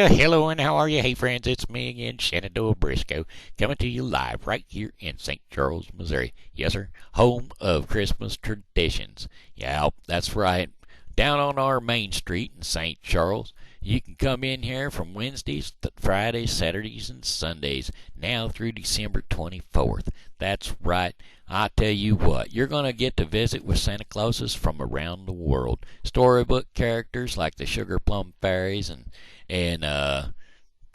Well, hello and how are you? Hey, friends, it's me again, Shenandoah Briscoe, coming to you live right here in St. Charles, Missouri. Yes, sir, home of Christmas traditions. Yeah, that's right. Down on our main street in St. Charles, you can come in here from Wednesdays, Fridays, Saturdays, and Sundays, now through December 24th. That's right. I tell you what, you're going to get to visit with Santa Clauses from around the world. Storybook characters like the Sugar Plum Fairies and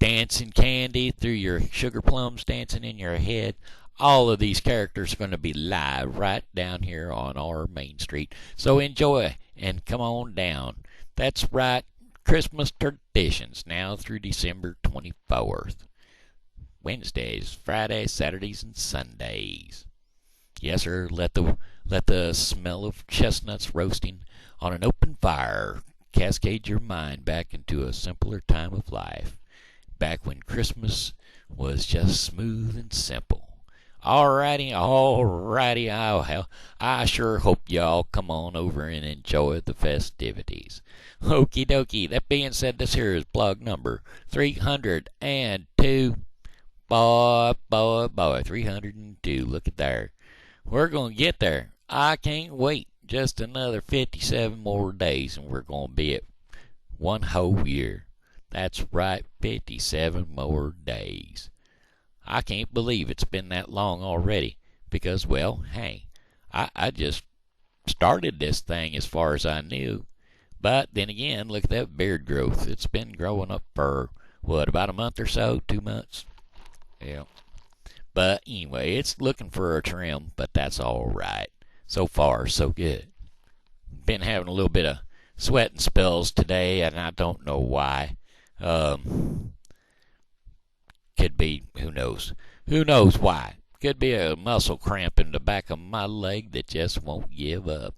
dancing candy through your sugar plums dancing in your head. All of these characters are going to be live right down here on our main street. So enjoy and come on down. That's right, Christmas traditions now through December 24th. Wednesdays, Fridays, Saturdays, and Sundays. Yes, sir, let the smell of chestnuts roasting on an open fire cascade your mind back into a simpler time of life, back when Christmas was just smooth and simple. Alrighty, I sure hope y'all come on over and enjoy the festivities. Okie dokie, that being said, this here is blog number 302. Boy, 302, look at there. We're going to get there. I can't wait. Just another 57 more days and we're going to be at one whole year. That's right, 57 more days. I can't believe it's been that long already because, well, hey, I just started this thing as far as I knew. But then again, look at that beard growth. It's been growing up for, about a month or so? 2 months? Yeah. But anyway, it's looking for a trim, but that's all right. So far, so good. Been having a little bit of sweating spells today, and I don't know why. Could be, who knows? Who knows why? Could be a muscle cramp in the back of my leg that just won't give up.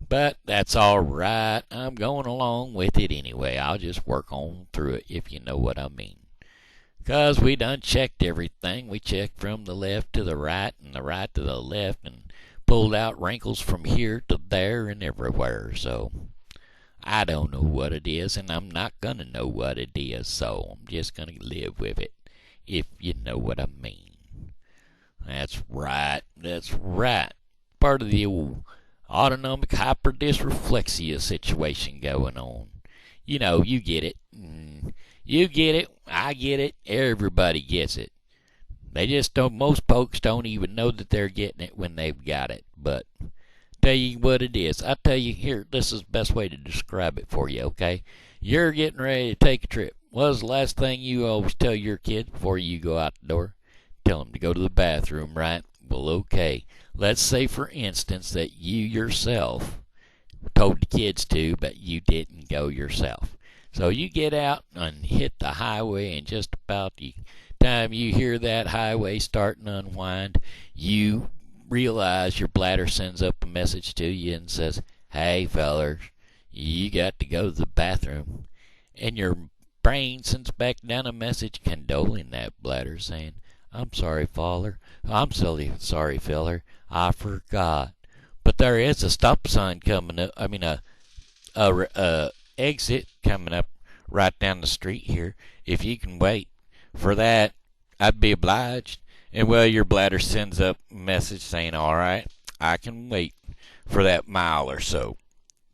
But that's all right. I'm going along with it anyway. I'll just work on through it, if you know what I mean. 'Cause we done checked everything. We checked from the left to the right and the right to the left and pulled out wrinkles from here to there and everywhere. So I don't know what it is, and I'm not going to know what it is. So I'm just going to live with it, if you know what I mean. That's right. Part of the old autonomic hyperdysreflexia situation going on. You know, you get it. You get it. I get it. Everybody gets it. They just don't. Most folks don't even know that they're getting it when they've got it. But tell you what it is. I tell you here. This is the best way to describe it for you. Okay, you're getting ready to take a trip. What's the last thing you always tell your kids before you go out the door? Tell them to go to the bathroom, right? Well, okay. Let's say, for instance, that you yourself told the kids to, but you didn't go yourself. So you get out and hit the highway, and just about the time you hear that highway starting to unwind, you realize your bladder sends up a message to you and says, "Hey, fellers, you got to go to the bathroom." And your brain sends back down a message condoling that bladder, saying, "I'm sorry, feller. I'm sorry, feller. I forgot." But there is a stop sign coming up. I mean, a exit coming up right down the street here. If you can wait for that, I'd be obliged. And well, your bladder sends up a message saying, "All right, I can wait for that mile or so."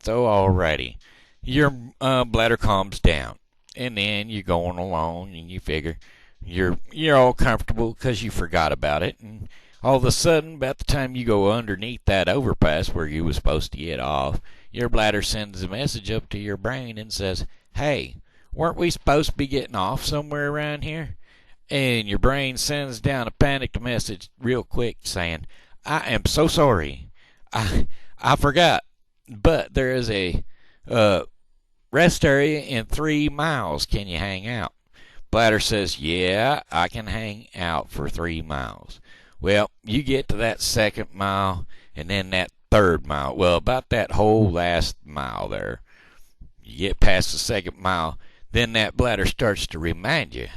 So alrighty, your bladder calms down, and then you're going along, and you figure you're all comfortable because you forgot about it, and all of a sudden, about the time you go underneath that overpass where you were supposed to get off, your bladder sends a message up to your brain and says, "Hey, weren't we supposed to be getting off somewhere around here?" And your brain sends down a panicked message real quick saying, "I am so sorry. I forgot. But there is a rest area in 3 miles. Can you hang out?" Bladder says, "Yeah, I can hang out for 3 miles. Well, you get to that second mile and then that third mile. Well, about that whole last mile there, you get past the second mile, then that bladder starts to remind you.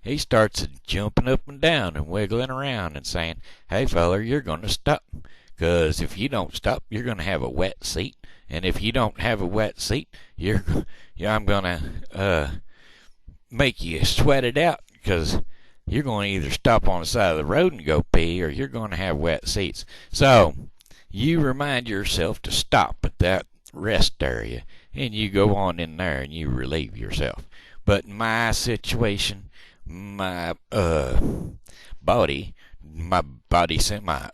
He starts jumping up and down and wiggling around and saying, "Hey, feller, you're going to stop. Because if you don't stop, you're going to have a wet seat. And if you don't have a wet seat, I'm going to make you sweat it out, because you're going to either stop on the side of the road and go pee, or you're going to have wet seats. So you remind yourself to stop at that rest area, and you go on in there and you relieve yourself. But in my situation, my body sent my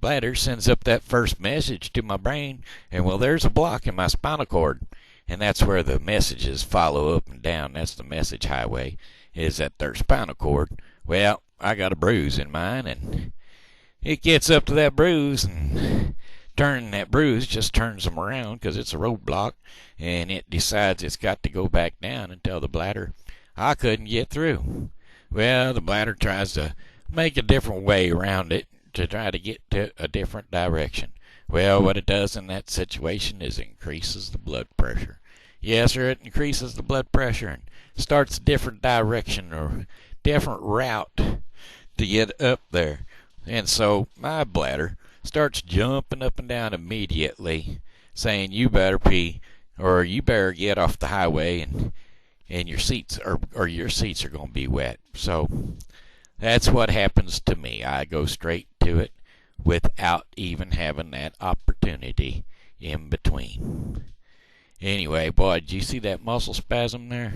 bladder sends up that first message to my brain, and well, there's a block in my spinal cord, and that's where the messages follow up and down. That's the message highway, is at their spinal cord. Well, I got a bruise in mine, and it gets up to that bruise, and turning that bruise just turns them around, because it's a roadblock, and it decides it's got to go back down and tell the bladder, I couldn't get through. Well, the bladder tries to make a different way around it to try to get to a different direction. Well, what it does in that situation is increases the blood pressure. Yes, sir, it increases the blood pressure and starts a different direction or different route to get up there. And so my bladder starts jumping up and down immediately, saying, you better pee, or you better get off the highway, and your seats are going to be wet. So that's what happens to me. I go straight to it without even having that opportunity in between. Anyway, boy, did you see that muscle spasm there?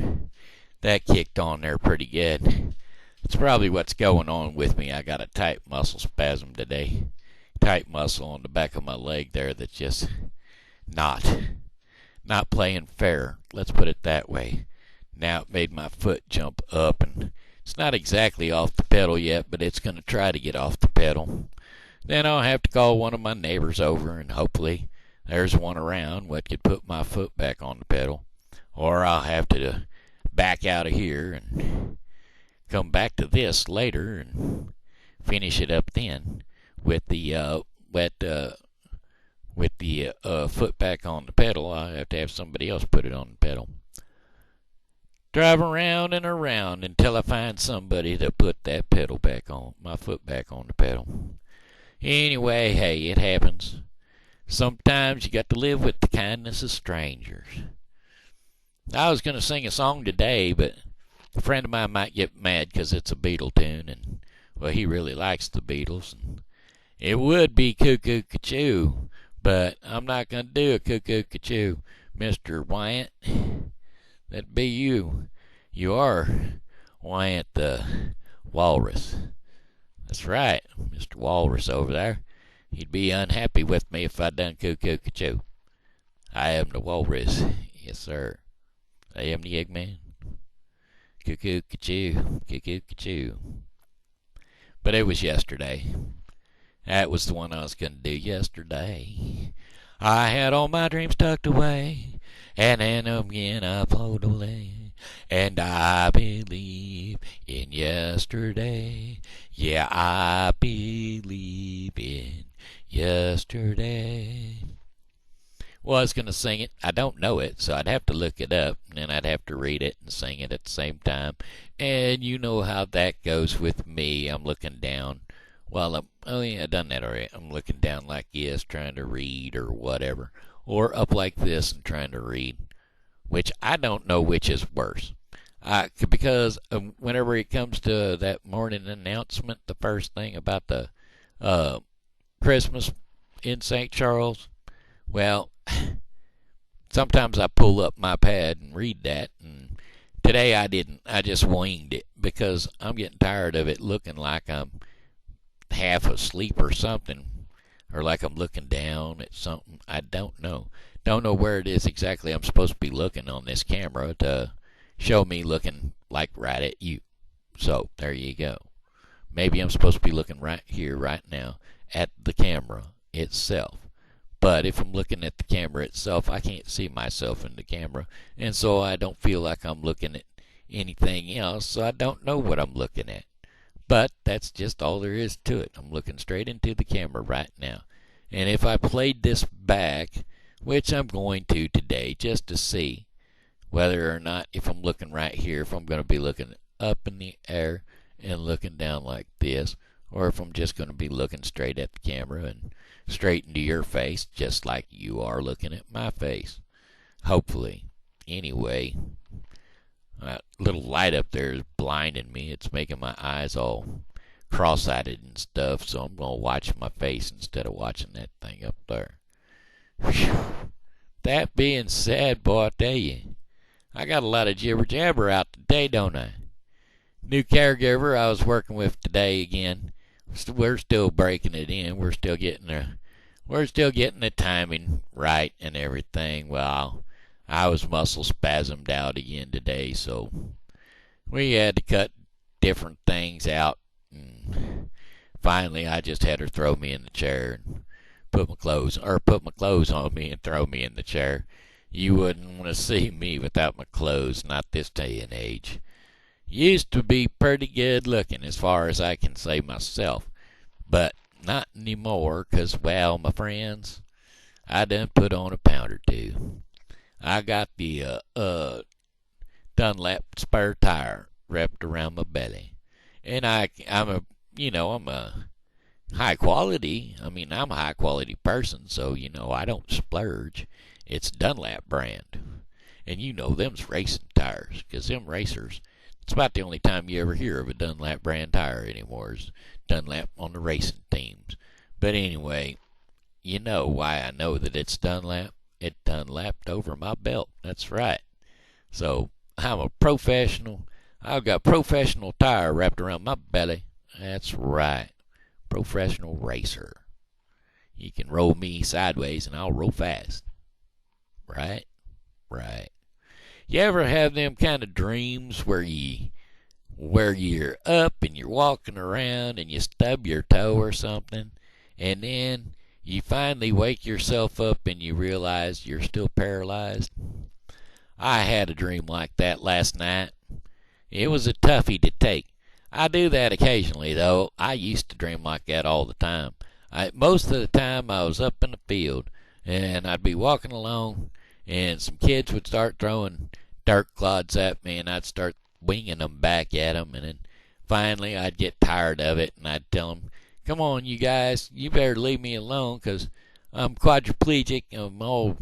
That kicked on there pretty good. It's probably what's going on with me. I got a tight muscle spasm today. Tight muscle on the back of my leg there that's just not playing fair. Let's put it that way. Now it made my foot jump up, and it's not exactly off the pedal yet, but it's going to try to get off the pedal. Then I'll have to call one of my neighbors over, and hopefully there's one around what could put my foot back on the pedal. Or I'll have to back out of here and come back to this later and finish it up then with the foot back on the pedal. I'll have to have somebody else put it on the pedal. Drive around and around until I find somebody to put that pedal back on, my foot back on the pedal. Anyway, hey, it happens. Sometimes you got to live with the kindness of strangers. I was going to sing a song today, but a friend of mine might get mad because it's a Beatle tune, and, well, he really likes the Beatles. And it would be Cuckoo Cachoo, but I'm not going to do a Cuckoo Cachoo. Mr. Wyatt, that'd be you. You are Wyatt the Walrus. That's right, Mr. Walrus over there. He'd be unhappy with me if I'd done Cuckoo Cachoo. I am the Walrus. Yes, sir. I am the Eggman. Cuckoo Cachoo. Cuckoo Cachoo. But it was yesterday. That was the one I was going to do yesterday. I had all my dreams tucked away, and then again I float away, and I believe in yesterday. Yeah, I believe in yesterday. Well, I was going to sing it. I don't know it, so I'd have to look it up, and then I'd have to read it and sing it at the same time. And you know how that goes with me. I'm looking down. Well, I've done that already. I'm looking down like this, trying to read or whatever. Or up like this and trying to read. Which I don't know which is worse. Because whenever it comes to that morning announcement, the first thing about the Christmas in St. Charles, well, sometimes I pull up my pad and read that, and today I didn't. I just winged it because I'm getting tired of it looking like I'm half asleep or something, or like I'm looking down at something. I don't know. Don't know where it is exactly I'm supposed to be looking on this camera to show me looking like right at you. So, there you go. Maybe I'm supposed to be looking right here, right now, at the camera itself. But if I'm looking at the camera itself, I can't see myself in the camera, and so I don't feel like I'm looking at anything else, so I don't know what I'm looking at. But that's just all there is to it. I'm looking straight into the camera right now. And if I played this back, which I'm going to today, just to see whether or not, if I'm looking right here, if I'm going to be looking up in the air and looking down like this, or if I'm just going to be looking straight at the camera and straight into your face, just like you are looking at my face. Hopefully. Anyway, That little light up there is blinding me. It's making my eyes all cross-eyed and stuff, so I'm going to watch my face instead of watching that thing up there. Whew. That being said, boy, I tell you, I got a lot of jibber-jabber out today, don't I? New caregiver I was working with today again. We're still breaking it in. We're still getting the timing right and everything. Well, I was muscle spasmed out again today, so we had to cut different things out. And finally, I just had her throw me in the chair and put my clothes on me and throw me in the chair. You wouldn't want to see me without my clothes, not this day and age. Used to be pretty good looking as far as I can say myself, but not anymore, 'cause, well, my friends, I done put on a pound or two. I got the Dunlap spare tire wrapped around my belly, and I'm a high quality. I'm a high quality person, so I don't splurge. It's Dunlap brand, and them's racing tires, 'cause them racers. It's about the only time you ever hear of a Dunlap brand tire anymore is Dunlap on the racing teams. But anyway, you know why I know that it's Dunlap? It Dunlapped over my belt. That's right. So I'm a professional. I've got professional tire wrapped around my belly. That's right. Professional racer. You can roll me sideways and I'll roll fast. Right? Right. You ever have them kind of dreams where you're up and you're walking around and you stub your toe or something, and then you finally wake yourself up and you realize you're still paralyzed? I had a dream like that last night. It was a toughie to take. I do that occasionally, though. I used to dream like that all the time. Most of the time I was up in the field, and I'd be walking along, and some kids would start throwing dirt clods at me, and I'd start winging them back at them, and then finally I'd get tired of it, and I'd tell them, "Come on, you guys, you better leave me alone, 'cause I'm quadriplegic, I'm all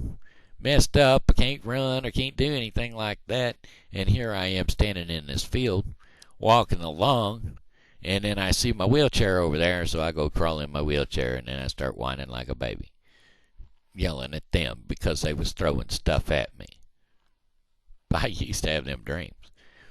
messed up, I can't run or can't do anything like that." And here I am standing in this field, walking along, and then I see my wheelchair over there, so I go crawl in my wheelchair, and then I start whining like a baby, yelling at them because they was throwing stuff at me. I used to have them dreams.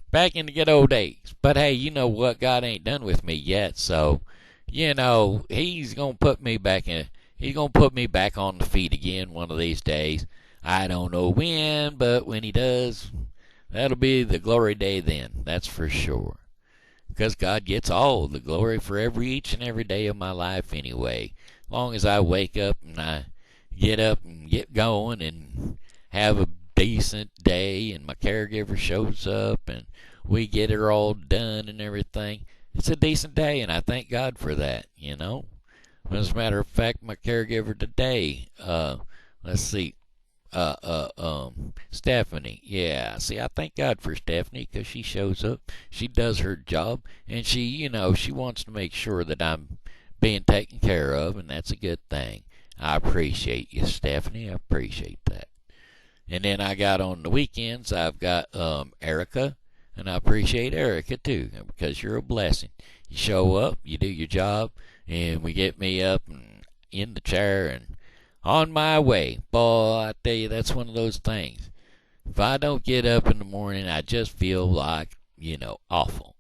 Back in the good old days. But hey, you know what? God ain't done with me yet, so He's gonna put me back in. He's gonna put me back on the feet again one of these days. I don't know when, but when He does, that'll be the glory day then. That's for sure. Because God gets all the glory for each and every day of my life anyway. As long as I wake up and I get up and get going and have a decent day, and my caregiver shows up and we get her all done and everything, it's a decent day, and I thank God for that. As a matter of fact, my caregiver today, Stephanie. Yeah, see, I thank God for Stephanie, because she shows up, she does her job, and she wants to make sure that I'm being taken care of, and that's a good thing. I appreciate you, Stephanie. I appreciate that. And then I got on the weekends, I've got Erica, and I appreciate Erica too, because you're a blessing. You show up, you do your job, and we get me up and in the chair and on my way. Boy, I tell you, that's one of those things. If I don't get up in the morning, I just feel like, awful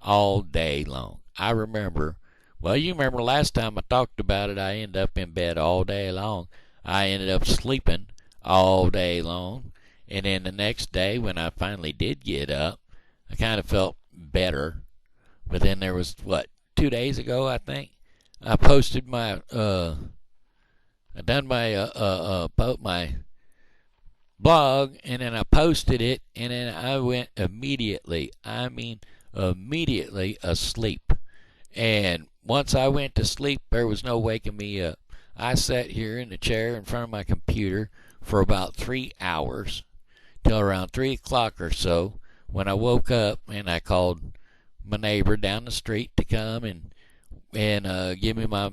all day long. I remember, you remember last time I talked about it, I ended up in bed all day long. I ended up sleeping all day long, and then the next day when I finally did get up, I kind of felt better. But then there was 2 days ago, I think, I posted my I done my blog, and then I posted it, and then I went immediately asleep. And once I went to sleep, there was no waking me up. I sat here in the chair in front of my computer for about 3 hours, till around 3 o'clock or so, when I woke up, and I called my neighbor down the street to come and give me my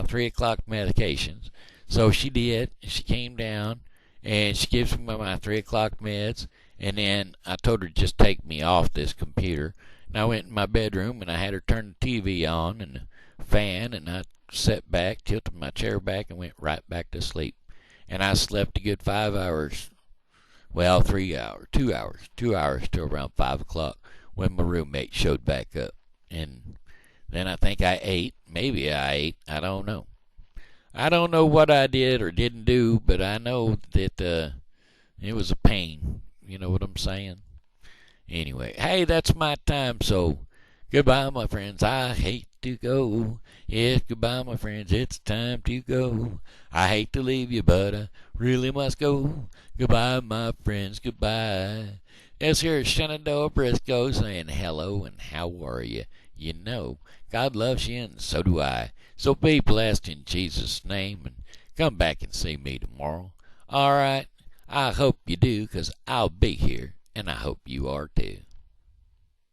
3 o'clock medications. So she did. She came down, and she gives me my 3 o'clock meds, And then I told her to just take me off this computer. And I went in my bedroom and I had her turn the TV on and the fan, and I sat back, tilted my chair back, and went right back to sleep. And I slept a good 5 hours. Well, 3 hours, 2 hours till around 5 o'clock when my roommate showed back up. And then I think I ate. Maybe I ate. I don't know. I don't know what I did or didn't do, but I know that it was a pain. You know what I'm saying? Anyway, hey, that's my time, so goodbye, my friends. I hate to go. Yes, goodbye, my friends. It's time to go. I hate to leave you, but I really must go. Goodbye, my friends. Goodbye. Yes, here's Shenandoah Briscoe saying hello and how are you? You know, God loves you and so do I. So be blessed in Jesus' name and come back and see me tomorrow. All right. I hope you do, 'cause I'll be here, and I hope you are too.